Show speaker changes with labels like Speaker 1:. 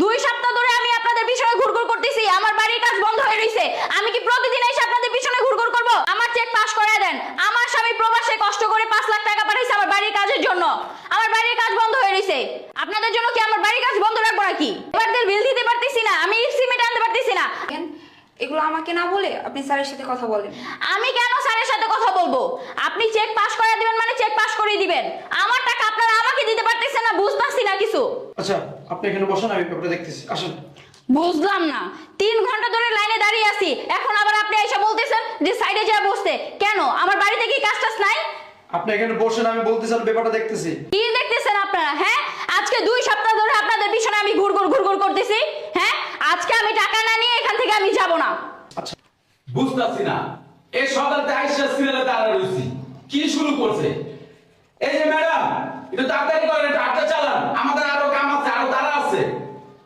Speaker 1: 2 সপ্তাহ ধরে আমি আপনাদের পিছনে ঘুরঘুর করতেছি, আমার বাড়ির কাজ বন্ধ হয়ে রইছে। আমি কি প্রতিদিন এসে আপনাদের পিছনে ঘুরঘুর করব? আমার চেক পাস করায় দেন। আমার স্বামী প্রবাসে কষ্ট করে 5 লাখ টাকা পাঠাইছে আমার বাড়ির কাজের জন্য। আমার বাড়ির কাজ বন্ধ হয়ে রইছে। আপনাদের জন্য কি আমার বাড়ির কাজ বন্ধ রাখবো নাকি? এবারদের বিল দিতে পারতেছি না, আমি সিমেন্ট আনতে পারতেছি না।
Speaker 2: এগুলো আমাকে না বলে আপনি স্যারের সাথে কথা বলেন।
Speaker 1: আমি কেন স্যারের সাথে কথা বলবো? আপনি চেক পাস করে দিবেন মানে চেক পাস করেই দিবেন। আমার টাকা আপনারা আমাকে দিতে পারতেছেন না, বুঝতাছি না কিছু।
Speaker 3: আচ্ছা আপনি এখানে বসেন, আমি পেপারটা দেখতেছি, আসেন।
Speaker 1: বুঝলাম না, 3 ঘন্টা ধরে লাইনে দাঁড়িয়ে আছি, এখন আবার আপনি এসে বলতেছেন যে সাইডে যা বসতে। কেন, আমার বাড়িতে কি কাজ টাজ নাই?
Speaker 3: আপনি এখানে বসেন, আমি বলতেছি, আর পেপারটা দেখতেছি।
Speaker 1: কি দেখতেছেন আপনারা? হ্যাঁ, আজকে 2 সপ্তাহ ধরে আপনাদের পিছনে আমি ঘুরঘুর করতেছি। হ্যাঁ, আজকে আমি টাকা না নিয়ে এখান থেকে আমি যাব না।
Speaker 3: আচ্ছা
Speaker 4: বুঝতাছি না, এই সকালতে আইসা সিরিয়ালে দাঁড়া রয়েছি, কি শুরু করছে? এই যে ম্যাডাম, একটু তাড়াতাড়ি করেন, একটু হাতটা চালান, আমাদের